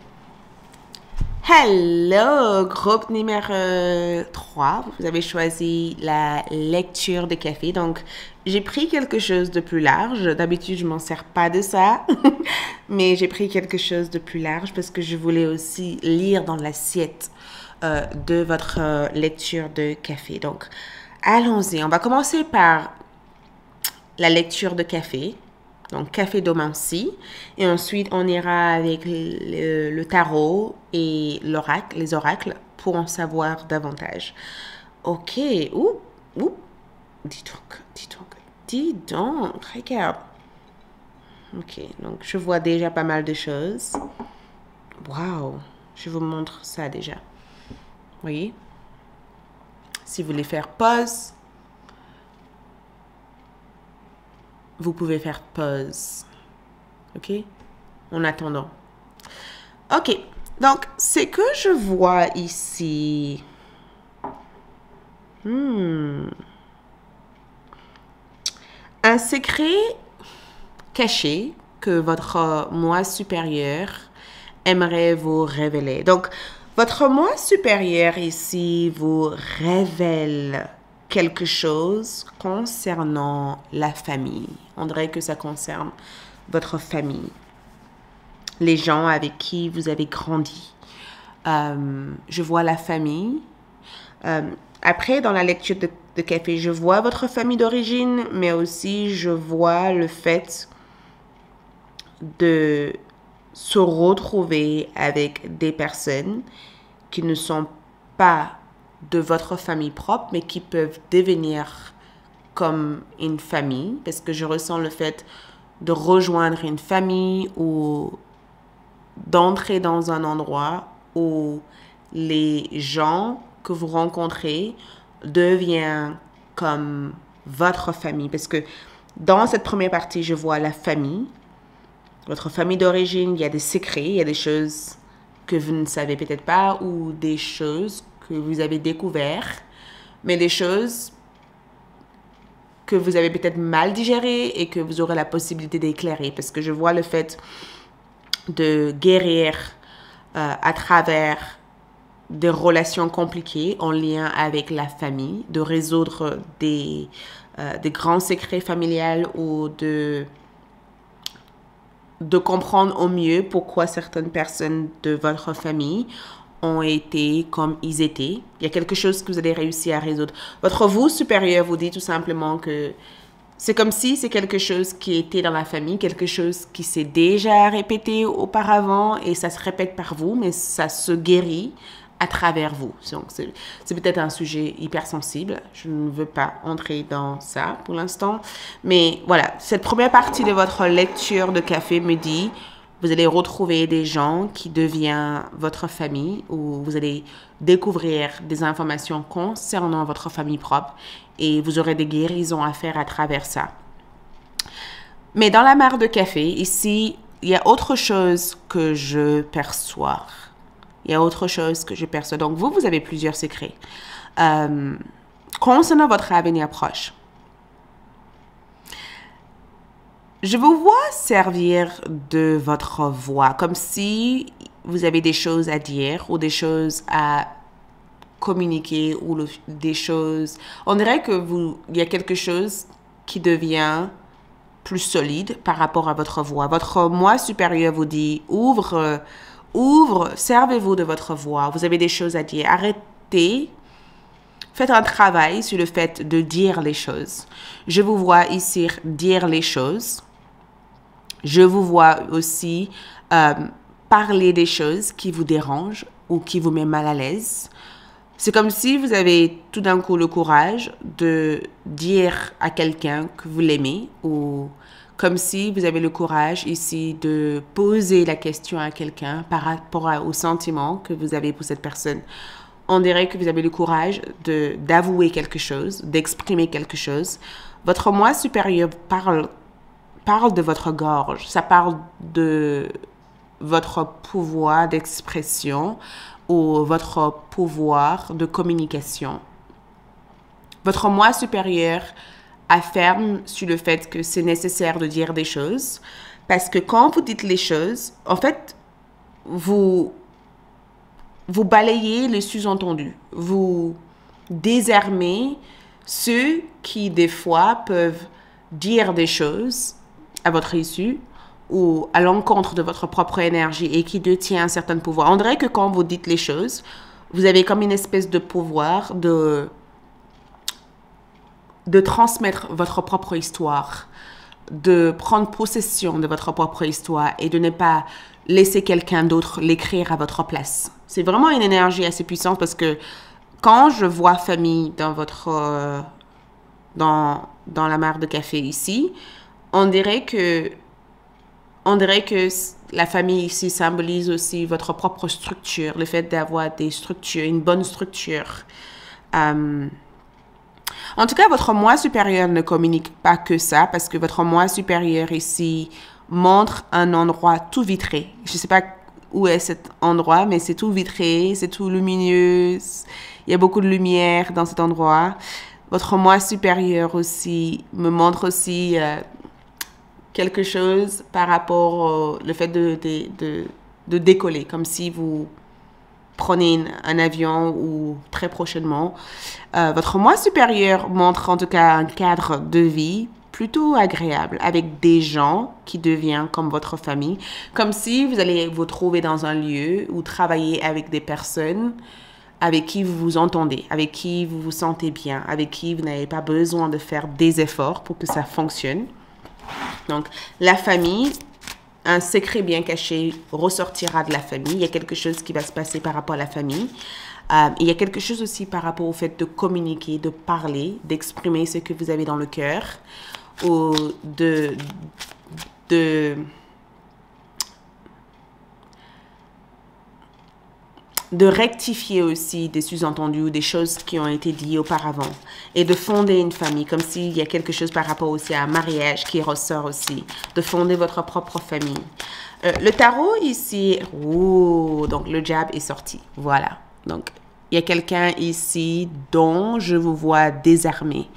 Hello, groupe numéro 3. Vous avez choisi la lecture de café. Donc, j'ai pris quelque chose de plus large. D'habitude, je m'en sers pas de ça. Mais j'ai pris quelque chose de plus large parce que je voulais aussi lire dans l'assiette de votre lecture de café. Donc, allons-y. On va commencer par la lecture de café. Donc, café domancie. Et ensuite, on ira avec le tarot et les oracles pour en savoir davantage. Ok. Ouh. Dis donc. Regarde. Ok. Donc, je vois déjà pas mal de choses. Waouh. Je vous montre ça déjà. Vous voyez? Si vous voulez faire pause, vous pouvez faire pause. Ok? En attendant. Ok. Donc, ce que je vois ici. Un secret caché que votre moi supérieur aimerait vous révéler. Donc, votre moi supérieur ici vous révèle quelque chose concernant la famille. On dirait que ça concerne votre famille, les gens avec qui vous avez grandi. Je vois la famille. Après, dans la lecture de café, je vois votre famille d'origine, mais aussi je vois le fait de se retrouver avec des personnes qui ne sont pas de votre famille propre, mais qui peuvent devenir comme une famille, parce que je ressens le fait de rejoindre une famille ou d'entrer dans un endroit où les gens que vous rencontrez deviennent comme votre famille. Parce que dans cette première partie, je vois la famille, votre famille d'origine, il y a des secrets, il y a des choses que vous ne savez peut-être pas ou des choses que vous avez découvertes, mais des choses que vous avez peut-être mal digérées et que vous aurez la possibilité d'éclairer. Parce que je vois le fait de guérir à travers des relations compliquées en lien avec la famille, de résoudre des grands secrets familiales ou de comprendre au mieux pourquoi certaines personnes de votre famille ont été comme ils étaient. Il y a quelque chose que vous allez réussir à résoudre. Votre vous supérieur vous dit tout simplement que c'est comme si c'est quelque chose qui était dans la famille, quelque chose qui s'est déjà répété auparavant et ça se répète par vous, mais ça se guérit à travers vous. Donc, c'est peut-être un sujet hyper sensible. Je ne veux pas entrer dans ça pour l'instant. Mais voilà, cette première partie de votre lecture de café me dit, vous allez retrouver des gens qui deviennent votre famille ou vous allez découvrir des informations concernant votre famille propre et vous aurez des guérisons à faire à travers ça. Mais dans la mare de café, ici, il y a autre chose que je perçois. Il y a autre chose que je perçois. Donc, vous avez plusieurs secrets. Concernant votre avenir proche, je vous vois servir de votre voix, comme si vous avez des choses à dire ou des choses à communiquer ou des choses... On dirait il y a quelque chose qui devient plus solide par rapport à votre voix. Votre moi supérieur vous dit, ouvre, servez-vous de votre voix. Vous avez des choses à dire. Arrêtez. Faites un travail sur le fait de dire les choses. Je vous vois ici dire les choses. Je vous vois aussi parler des choses qui vous dérangent ou qui vous mettent mal à l'aise. C'est comme si vous avez tout d'un coup le courage de dire à quelqu'un que vous l'aimez ou comme si vous avez le courage ici de poser la question à quelqu'un par rapport au sentiment que vous avez pour cette personne. On dirait que vous avez le courage d'avouer quelque chose, d'exprimer quelque chose. Votre moi supérieur parle de votre gorge, ça parle de votre pouvoir d'expression ou votre pouvoir de communication. Votre moi supérieur affirme sur le fait que c'est nécessaire de dire des choses parce que quand vous dites les choses, en fait, vous balayez le sous-entendu. Vous désarmez ceux qui, des fois, peuvent dire des choses à votre issue ou à l'encontre de votre propre énergie et qui détient un certain pouvoir. On dirait que quand vous dites les choses, Vous avez comme une espèce de pouvoir de transmettre votre propre histoire, de prendre possession de votre propre histoire et de ne pas laisser quelqu'un d'autre l'écrire à votre place. C'est vraiment une énergie assez puissante parce que quand je vois famille dans votre dans la mare de café ici, on dirait que la famille ici symbolise aussi votre propre structure, le fait d'avoir des structures, une bonne structure. En tout cas, votre moi supérieur ne communique pas que ça, parce que votre moi supérieur ici montre un endroit tout vitré. Je ne sais pas où est cet endroit, mais c'est tout vitré, c'est tout lumineux, il y a beaucoup de lumière dans cet endroit. Votre moi supérieur aussi me montre aussi quelque chose par rapport au le fait de décoller, comme si vous prenez un avion ou très prochainement. Votre moi supérieur montre en tout cas un cadre de vie plutôt agréable avec des gens qui deviennent comme votre famille, comme si vous allez vous trouver dans un lieu ou travailler avec des personnes avec qui vous vous entendez, avec qui vous vous sentez bien, avec qui vous n'avez pas besoin de faire des efforts pour que ça fonctionne. Donc, la famille, un secret bien caché ressortira de la famille. Il y a quelque chose qui va se passer par rapport à la famille. Il y a quelque chose aussi par rapport au fait de communiquer, de parler, d'exprimer ce que vous avez dans le cœur, ou de rectifier aussi des sous-entendus ou des choses qui ont été dites auparavant et de fonder une famille, comme s'il y a quelque chose par rapport aussi à un mariage qui ressort aussi, de fonder votre propre famille. Le tarot ici, donc le jab est sorti, voilà. Donc, il y a quelqu'un ici dont je vous vois désarmer.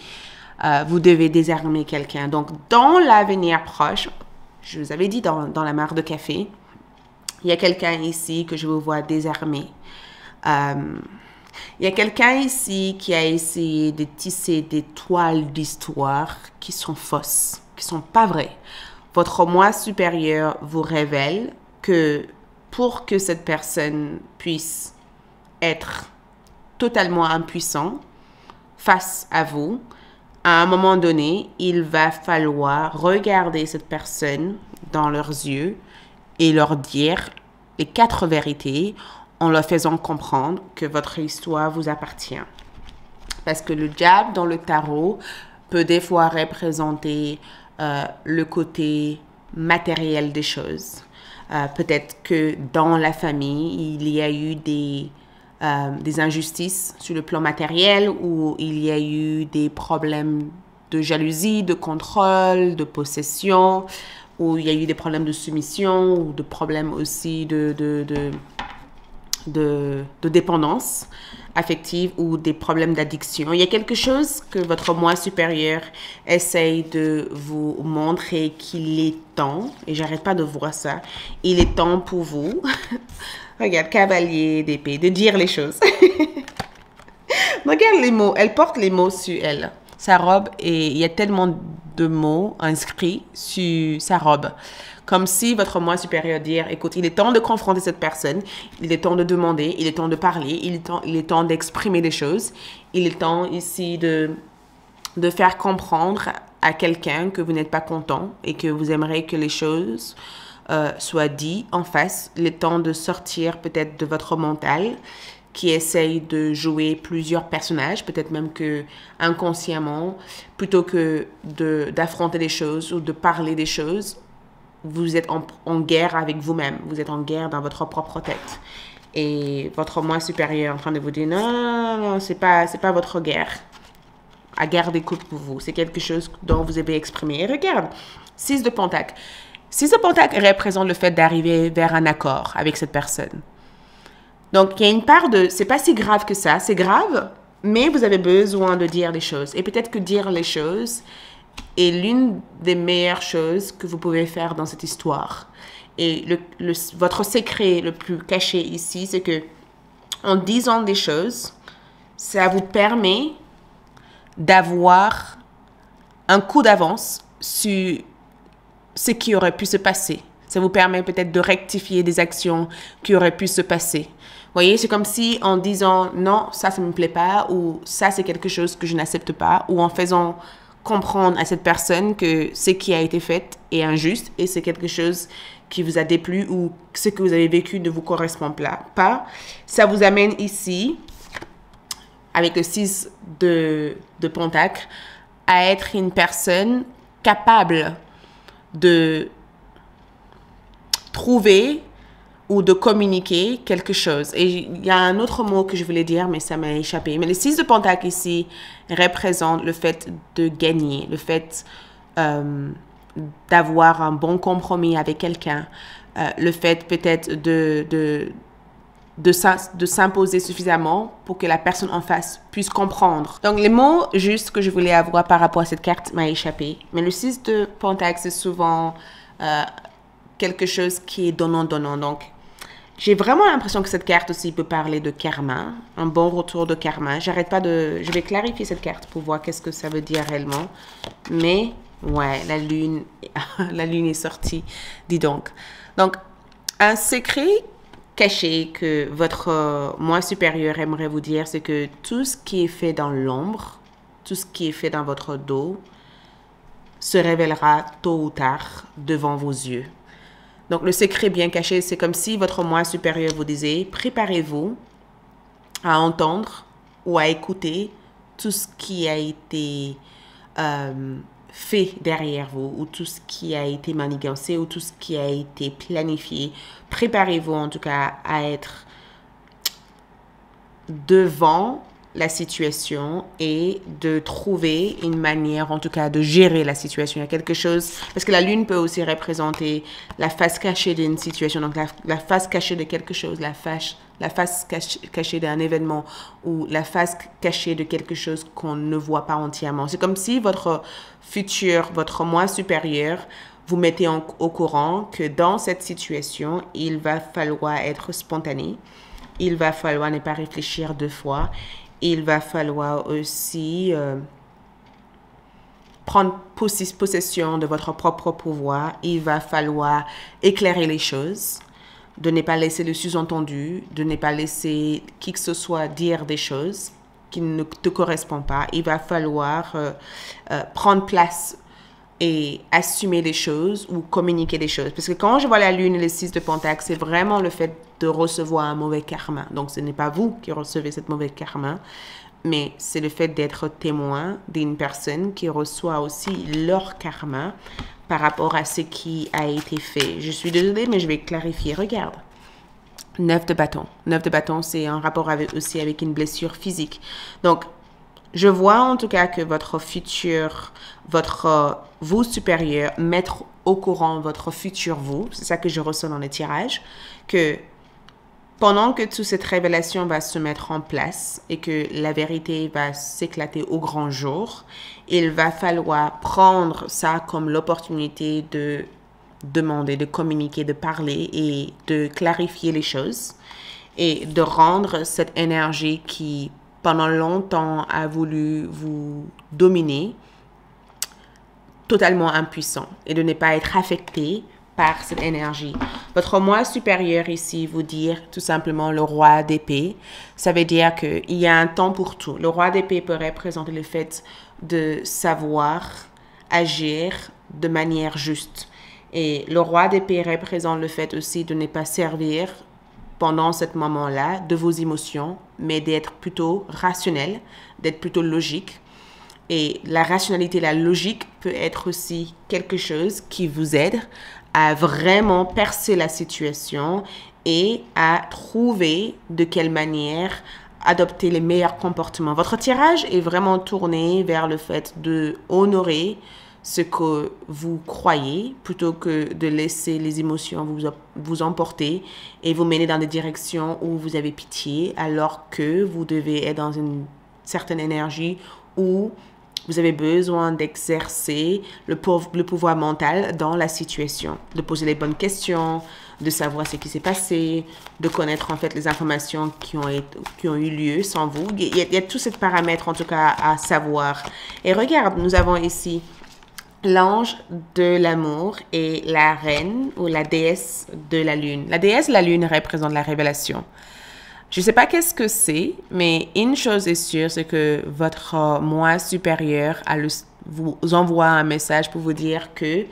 Vous devez désarmer quelqu'un. Donc, dans l'avenir proche, je vous avais dit dans la mare de café, il y a quelqu'un ici que je vous vois désarmer. Il y a quelqu'un ici qui a essayé de tisser des toiles d'histoire qui sont fausses, qui sont pas vraies. Votre moi supérieur vous révèle que pour que cette personne puisse être totalement impuissant face à vous, à un moment donné, il va falloir regarder cette personne dans leurs yeux et leur dire les 4 vérités en leur faisant comprendre que votre histoire vous appartient. Parce que le diable dans le tarot peut des fois représenter le côté matériel des choses. Peut-être que dans la famille, il y a eu des injustices sur le plan matériel ou il y a eu des problèmes de jalousie, de contrôle, de possession, ou il y a eu des problèmes de soumission ou de problèmes aussi de dépendance affective ou des problèmes d'addiction. Il y a quelque chose que votre moi supérieur essaye de vous montrer qu'il est temps, et j'arrête pas de voir ça, il est temps pour vous, regarde, cavalier d'épée, de dire les choses. Regarde les mots, elle porte les mots sur elle. Sa robe, et il y a tellement de mots inscrits sur sa robe. Comme si votre moi supérieur dire, écoute, il est temps de confronter cette personne, il est temps de demander, il est temps de parler, il est temps d'exprimer des choses, il est temps ici de faire comprendre à quelqu'un que vous n'êtes pas content et que vous aimeriez que les choses soient dites en face. Il est temps de sortir peut-être de votre mental qui essaye de jouer plusieurs personnages, peut-être même que inconsciemment, plutôt que d'affronter des choses ou de parler des choses. Vous êtes en guerre avec vous-même. Vous êtes en guerre dans votre propre tête. Et votre moi supérieur est en train de vous dire, non, c'est pas votre guerre. La guerre d'écoute pour vous. C'est quelque chose dont vous avez exprimé. Et regarde, 6 de Pentacle. 6 de Pentacle représente le fait d'arriver vers un accord avec cette personne. Donc, il y a une part de, c'est pas si grave que ça. C'est grave, mais vous avez besoin de dire les choses. Et peut-être que dire les choses est l'une des meilleures choses que vous pouvez faire dans cette histoire. Et votre secret le plus caché ici, c'est que en disant des choses, ça vous permet d'avoir un coup d'avance sur ce qui aurait pu se passer. Ça vous permet peut-être de rectifier des actions qui auraient pu se passer. Vous voyez, c'est comme si en disant non, ça ne me plaît pas, ou ça c'est quelque chose que je n'accepte pas, ou en faisant comprendre à cette personne que ce qui a été fait est injuste et c'est quelque chose qui vous a déplu ou ce que vous avez vécu ne vous correspond pas. Ça vous amène ici, avec le 6 de Pentacle, à être une personne capable de trouver ou de communiquer quelque chose. Et il y a un autre mot que je voulais dire, mais ça m'a échappé. Mais le 6 de Pentacle ici représente le fait de gagner, le fait d'avoir un bon compromis avec quelqu'un, le fait peut-être de s'imposer suffisamment pour que la personne en face puisse comprendre. Donc, les mots justes que je voulais avoir par rapport à cette carte m'a échappé. Mais le 6 de Pentacle, c'est souvent quelque chose qui est donnant-donnant. Donc, j'ai vraiment l'impression que cette carte aussi peut parler de karma, un bon retour de karma. J'arrête pas de... Je vais clarifier cette carte pour voir qu'est-ce que ça veut dire réellement. Mais, ouais, la lune est sortie, dis donc. Donc, un secret caché que votre moi supérieur aimerait vous dire, c'est que tout ce qui est fait dans l'ombre, tout ce qui est fait dans votre dos, se révélera tôt ou tard devant vos yeux. Donc, le secret bien caché, c'est comme si votre moi supérieur vous disait, préparez-vous à entendre ou à écouter tout ce qui a été fait derrière vous, ou tout ce qui a été manigancé, ou tout ce qui a été planifié. Préparez-vous en tout cas à être devant la situation et de trouver une manière en tout cas de gérer la situation. Il y a quelque chose, parce que la lune peut aussi représenter la face cachée d'une situation, donc la face cachée de quelque chose, la face cachée d'un événement ou la face cachée de quelque chose qu'on ne voit pas entièrement. C'est comme si votre futur, votre moi supérieur, vous mettez au courant que dans cette situation, il va falloir être spontané, il va falloir ne pas réfléchir deux fois, il va falloir aussi prendre possession de votre propre pouvoir, il va falloir éclairer les choses, de ne pas laisser le sous-entendu, de ne pas laisser qui que ce soit dire des choses qui ne te correspondent pas. Il va falloir prendre place et assumer les choses ou communiquer les choses. Parce que quand je vois la lune et le 6 de Pentacle, c'est vraiment le fait de recevoir un mauvais karma. Donc, ce n'est pas vous qui recevez cette mauvaise karma, mais c'est le fait d'être témoin d'une personne qui reçoit aussi leur karma par rapport à ce qui a été fait. Je suis désolée, mais je vais clarifier. Regarde. 9 de bâton. 9 de bâton, c'est en rapport aussi avec une blessure physique. Donc, je vois en tout cas que votre futur, vous supérieur, mettre au courant votre futur vous, c'est ça que je ressens dans le tirage, que pendant que toute cette révélation va se mettre en place et que la vérité va s'éclater au grand jour, il va falloir prendre ça comme l'opportunité de demander, de communiquer, de parler et de clarifier les choses et de rendre cette énergie qui pendant longtemps a voulu vous dominer, totalement impuissant et de ne pas être affecté par cette énergie. Votre moi supérieur ici vous dire tout simplement le roi d'épée. Ça veut dire qu'il y a un temps pour tout. Le roi d'épée peut représenter le fait de savoir agir de manière juste. Et le roi d'épée représente le fait aussi de ne pas servir pendant ce moment-là de vos émotions, mais d'être plutôt rationnel, d'être plutôt logique. Et la rationalité, la logique peut être aussi quelque chose qui vous aide à vraiment percer la situation et à trouver de quelle manière adopter les meilleurs comportements. Votre tirage est vraiment tourné vers le fait de honorer ce que vous croyez plutôt que de laisser les émotions vous emporter et vous mener dans des directions où vous avez pitié alors que vous devez être dans une certaine énergie où vous avez besoin d'exercer le pouvoir mental dans la situation, de poser les bonnes questions, de savoir ce qui s'est passé, de connaître en fait les informations qui ont eu lieu sans vous. Il y a tous ces paramètres en tout cas à savoir. Et regarde, nous avons ici l'ange de l'amour est la reine ou la déesse de la lune. La déesse de la lune représente la révélation. Je ne sais pas qu'est-ce que c'est, mais une chose est sûre, c'est que votre moi supérieur vous envoie un message pour vous dire que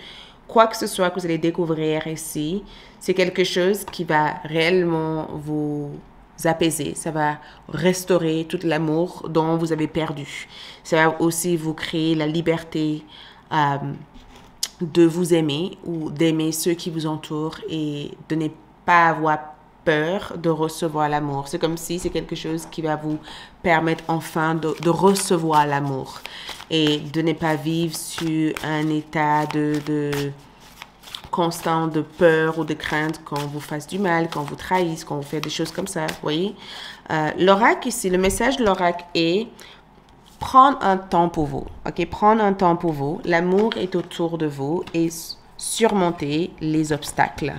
quoi que ce soit que vous allez découvrir ici, c'est quelque chose qui va réellement vous apaiser. Ça va restaurer tout l'amour dont vous avez perdu. Ça va aussi vous créer la liberté de vous aimer ou d'aimer ceux qui vous entourent et de ne pas avoir peur de recevoir l'amour. C'est comme si c'est quelque chose qui va vous permettre enfin de recevoir l'amour et de ne pas vivre sur un état de constant de peur ou de crainte qu'on vous fasse du mal, qu'on vous trahisse, qu'on vous fait des choses comme ça, vous voyez. L'oracle ici, le message de l'oracle est prendre un temps pour vous, ok? Prendre un temps pour vous. L'amour est autour de vous et surmonter les obstacles.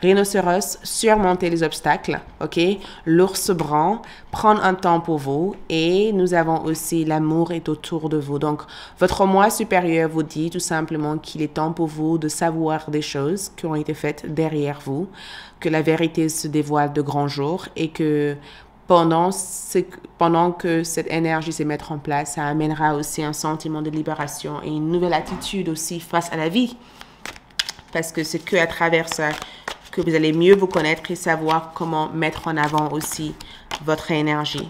Rhinocéros, surmonter les obstacles, ok? L'ours brun, prendre un temps pour vous. Et nous avons aussi l'amour est autour de vous. Donc, votre moi supérieur vous dit tout simplement qu'il est temps pour vous de savoir des choses qui ont été faites derrière vous, que la vérité se dévoile de grand jour et que pendant que cette énergie se mettra en place, ça amènera aussi un sentiment de libération et une nouvelle attitude aussi face à la vie. Parce que c'est qu'à travers ça que vous allez mieux vous connaître et savoir comment mettre en avant aussi votre énergie.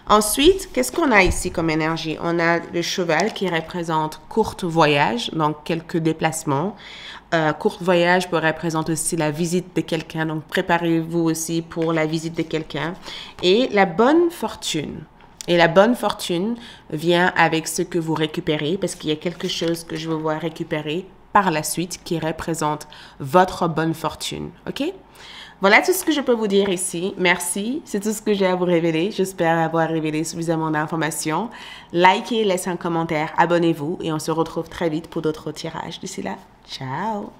Ensuite, qu'est-ce qu'on a ici comme énergie? On a le cheval qui représente court voyage, donc quelques déplacements. Court voyage peut représenter aussi la visite de quelqu'un, donc préparez-vous aussi pour la visite de quelqu'un. Et la bonne fortune. Et la bonne fortune vient avec ce que vous récupérez, parce qu'il y a quelque chose que je veux voir récupérer par la suite qui représente votre bonne fortune. OK? Voilà tout ce que je peux vous dire ici. Merci. C'est tout ce que j'ai à vous révéler. J'espère avoir révélé suffisamment d'informations. Likez, laissez un commentaire, abonnez-vous et on se retrouve très vite pour d'autres tirages. D'ici là, ciao!